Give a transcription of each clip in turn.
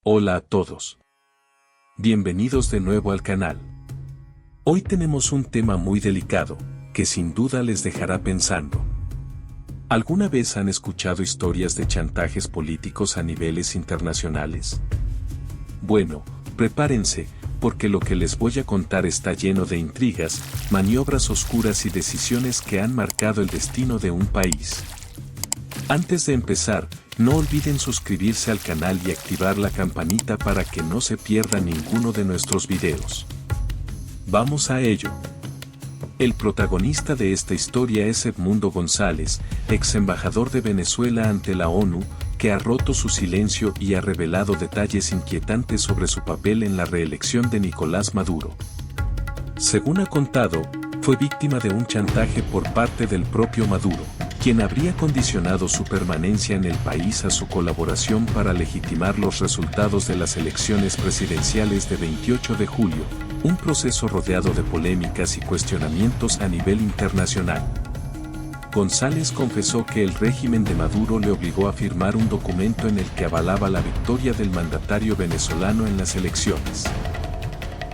Hola a todos. Bienvenidos de nuevo al canal. Hoy tenemos un tema muy delicado, que sin duda les dejará pensando. ¿Alguna vez han escuchado historias de chantajes políticos a niveles internacionales? Bueno, prepárense, porque lo que les voy a contar está lleno de intrigas, maniobras oscuras y decisiones que han marcado el destino de un país. Antes de empezar, no olviden suscribirse al canal y activar la campanita para que no se pierda ninguno de nuestros videos. Vamos a ello. El protagonista de esta historia es Edmundo González, ex embajador de Venezuela ante la ONU, que ha roto su silencio y ha revelado detalles inquietantes sobre su papel en la reelección de Nicolás Maduro. Según ha contado, fue víctima de un chantaje por parte del propio Maduro, quien habría condicionado su permanencia en el país a su colaboración para legitimar los resultados de las elecciones presidenciales de 28 de julio, un proceso rodeado de polémicas y cuestionamientos a nivel internacional. González confesó que el régimen de Maduro le obligó a firmar un documento en el que avalaba la victoria del mandatario venezolano en las elecciones.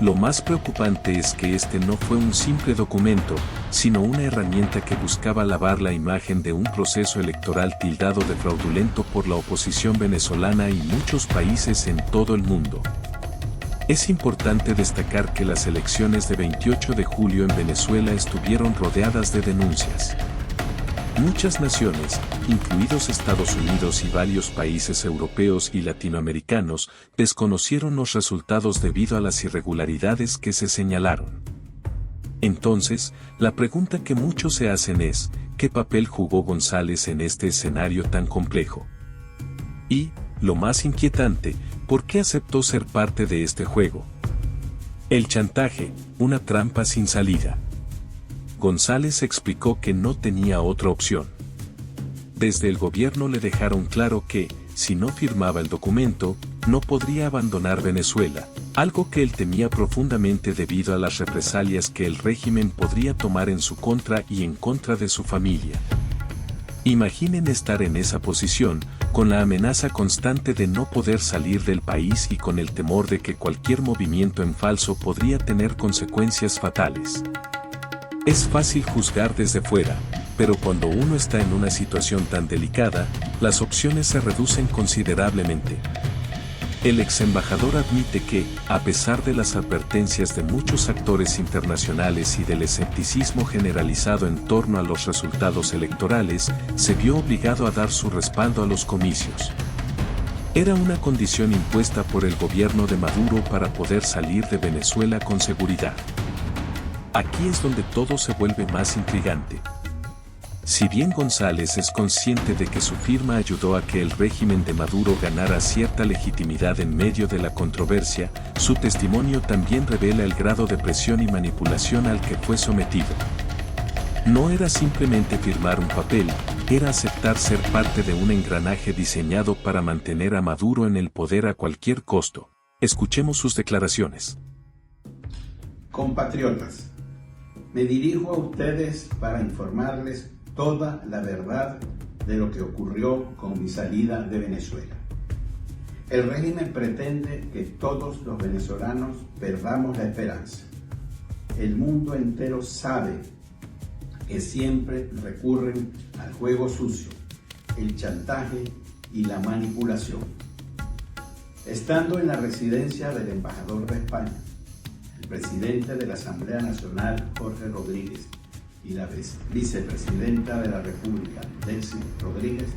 Lo más preocupante es que este no fue un simple documento, sino una herramienta que buscaba lavar la imagen de un proceso electoral tildado de fraudulento por la oposición venezolana y muchos países en todo el mundo. Es importante destacar que las elecciones de 28 de julio en Venezuela estuvieron rodeadas de denuncias. Muchas naciones, incluidos Estados Unidos y varios países europeos y latinoamericanos, desconocieron los resultados debido a las irregularidades que se señalaron. Entonces, la pregunta que muchos se hacen es, ¿qué papel jugó González en este escenario tan complejo? Y, lo más inquietante, ¿por qué aceptó ser parte de este juego? El chantaje, una trampa sin salida. González explicó que no tenía otra opción. Desde el gobierno le dejaron claro que, si no firmaba el documento, no podría abandonar Venezuela, algo que él temía profundamente debido a las represalias que el régimen podría tomar en su contra y en contra de su familia. Imaginen estar en esa posición, con la amenaza constante de no poder salir del país y con el temor de que cualquier movimiento en falso podría tener consecuencias fatales. Es fácil juzgar desde fuera, pero cuando uno está en una situación tan delicada, las opciones se reducen considerablemente. El ex embajador admite que, a pesar de las advertencias de muchos actores internacionales y del escepticismo generalizado en torno a los resultados electorales, se vio obligado a dar su respaldo a los comicios. Era una condición impuesta por el gobierno de Maduro para poder salir de Venezuela con seguridad. Aquí es donde todo se vuelve más intrigante. Si bien González es consciente de que su firma ayudó a que el régimen de Maduro ganara cierta legitimidad en medio de la controversia, su testimonio también revela el grado de presión y manipulación al que fue sometido. No era simplemente firmar un papel, era aceptar ser parte de un engranaje diseñado para mantener a Maduro en el poder a cualquier costo. Escuchemos sus declaraciones. Compatriotas, me dirijo a ustedes para informarles toda la verdad de lo que ocurrió con mi salida de Venezuela. El régimen pretende que todos los venezolanos perdamos la esperanza. El mundo entero sabe que siempre recurren al juego sucio, el chantaje y la manipulación. Estando en la residencia del embajador de España, el presidente de la Asamblea Nacional, Jorge Rodríguez, y la vicepresidenta de la República, Delcy Rodríguez,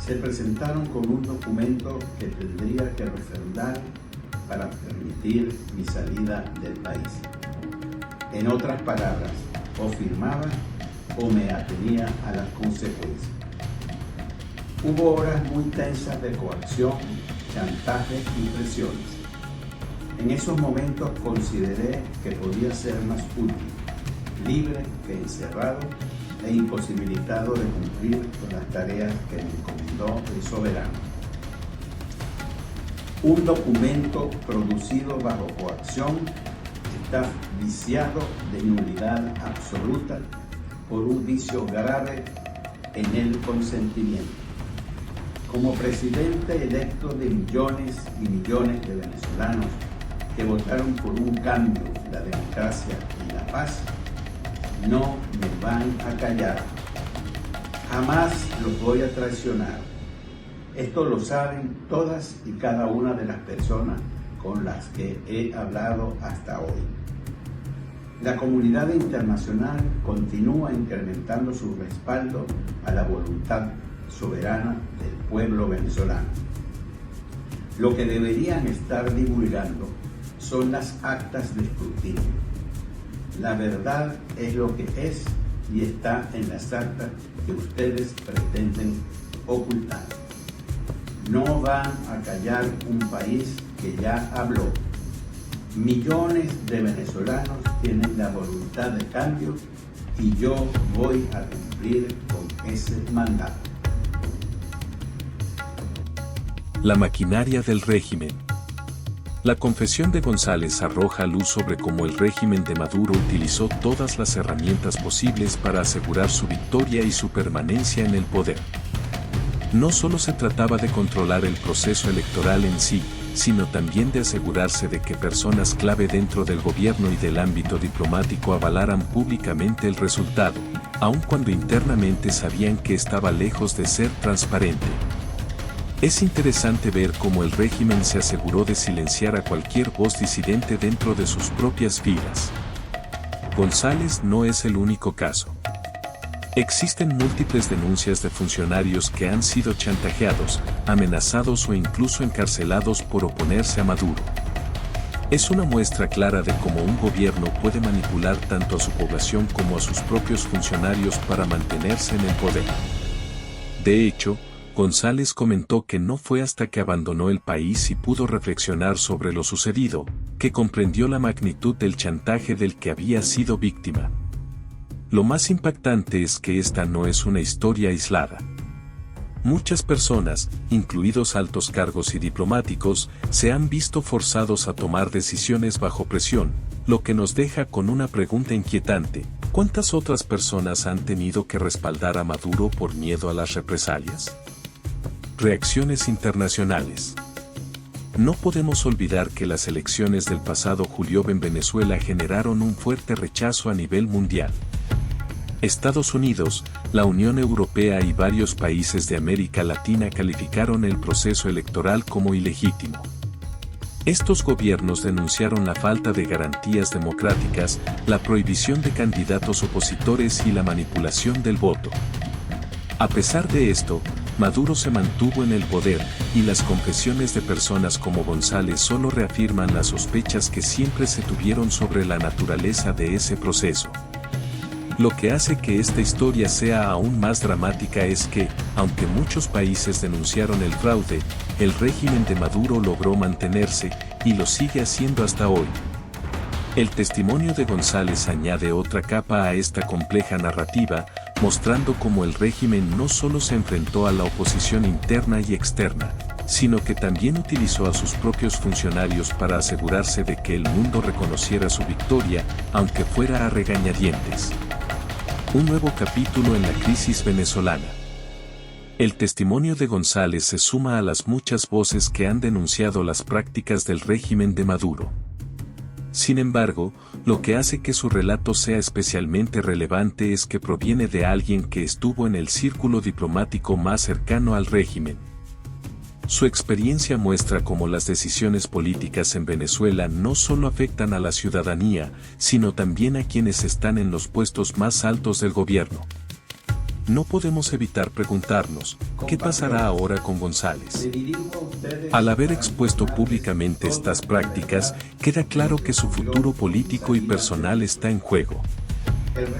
se presentaron con un documento que tendría que refrendar para permitir mi salida del país. En otras palabras, o firmaba o me atenía a las consecuencias. Hubo horas muy tensas de coacción, chantaje y presiones. En esos momentos consideré que podía ser más útil, libre que encerrado e imposibilitado de cumplir con las tareas que me encomendó el soberano. Un documento producido bajo coacción está viciado de nulidad absoluta por un vicio grave en el consentimiento. Como presidente electo de millones y millones de venezolanos que votaron por un cambio, la democracia y la paz, no me van a callar. Jamás los voy a traicionar. Esto lo saben todas y cada una de las personas con las que he hablado hasta hoy. La comunidad internacional continúa incrementando su respaldo a la voluntad soberana del pueblo venezolano. Lo que deberían estar divulgando son las actas de escrutinio. La verdad es lo que es y está en las actas que ustedes pretenden ocultar. No van a callar un país que ya habló. Millones de venezolanos tienen la voluntad de cambio y yo voy a cumplir con ese mandato. La maquinaria del régimen. La confesión de González arroja luz sobre cómo el régimen de Maduro utilizó todas las herramientas posibles para asegurar su victoria y su permanencia en el poder. No solo se trataba de controlar el proceso electoral en sí, sino también de asegurarse de que personas clave dentro del gobierno y del ámbito diplomático avalaran públicamente el resultado, aun cuando internamente sabían que estaba lejos de ser transparente. Es interesante ver cómo el régimen se aseguró de silenciar a cualquier voz disidente dentro de sus propias filas. González no es el único caso. Existen múltiples denuncias de funcionarios que han sido chantajeados, amenazados o incluso encarcelados por oponerse a Maduro. Es una muestra clara de cómo un gobierno puede manipular tanto a su población como a sus propios funcionarios para mantenerse en el poder. De hecho, González comentó que no fue hasta que abandonó el país y pudo reflexionar sobre lo sucedido, que comprendió la magnitud del chantaje del que había sido víctima. Lo más impactante es que esta no es una historia aislada. Muchas personas, incluidos altos cargos y diplomáticos, se han visto forzados a tomar decisiones bajo presión, lo que nos deja con una pregunta inquietante: ¿cuántas otras personas han tenido que respaldar a Maduro por miedo a las represalias? Reacciones internacionales. No podemos olvidar que las elecciones del pasado julio en Venezuela generaron un fuerte rechazo a nivel mundial. Estados Unidos, la Unión Europea y varios países de América Latina calificaron el proceso electoral como ilegítimo. Estos gobiernos denunciaron la falta de garantías democráticas, la prohibición de candidatos opositores y la manipulación del voto. A pesar de esto, Maduro se mantuvo en el poder, y las confesiones de personas como González solo reafirman las sospechas que siempre se tuvieron sobre la naturaleza de ese proceso. Lo que hace que esta historia sea aún más dramática es que, aunque muchos países denunciaron el fraude, el régimen de Maduro logró mantenerse, y lo sigue haciendo hasta hoy. El testimonio de González añade otra capa a esta compleja narrativa, mostrando cómo el régimen no solo se enfrentó a la oposición interna y externa, sino que también utilizó a sus propios funcionarios para asegurarse de que el mundo reconociera su victoria, aunque fuera a regañadientes. Un nuevo capítulo en la crisis venezolana. El testimonio de González se suma a las muchas voces que han denunciado las prácticas del régimen de Maduro. Sin embargo, lo que hace que su relato sea especialmente relevante es que proviene de alguien que estuvo en el círculo diplomático más cercano al régimen. Su experiencia muestra cómo las decisiones políticas en Venezuela no solo afectan a la ciudadanía, sino también a quienes están en los puestos más altos del gobierno. No podemos evitar preguntarnos, ¿qué pasará ahora con González? Al haber expuesto públicamente estas prácticas, queda claro que su futuro político y personal está en juego.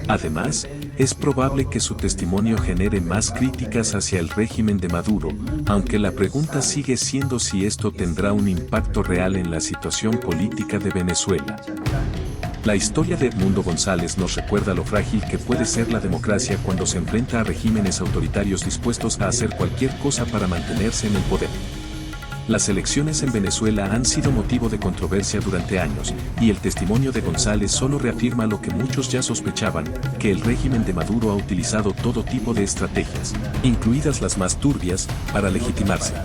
Además, es probable que su testimonio genere más críticas hacia el régimen de Maduro, aunque la pregunta sigue siendo si esto tendrá un impacto real en la situación política de Venezuela. La historia de Edmundo González nos recuerda lo frágil que puede ser la democracia cuando se enfrenta a regímenes autoritarios dispuestos a hacer cualquier cosa para mantenerse en el poder. Las elecciones en Venezuela han sido motivo de controversia durante años, y el testimonio de González solo reafirma lo que muchos ya sospechaban, que el régimen de Maduro ha utilizado todo tipo de estrategias, incluidas las más turbias, para legitimarse.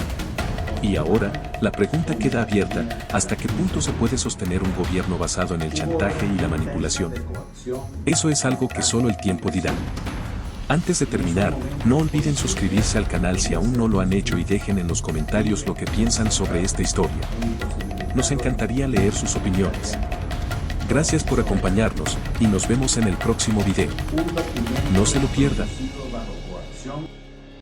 Y ahora, la pregunta queda abierta, ¿hasta qué punto se puede sostener un gobierno basado en el chantaje y la manipulación? Eso es algo que solo el tiempo dirá. Antes de terminar, no olviden suscribirse al canal si aún no lo han hecho y dejen en los comentarios lo que piensan sobre esta historia. Nos encantaría leer sus opiniones. Gracias por acompañarnos, y nos vemos en el próximo video. No se lo pierdan.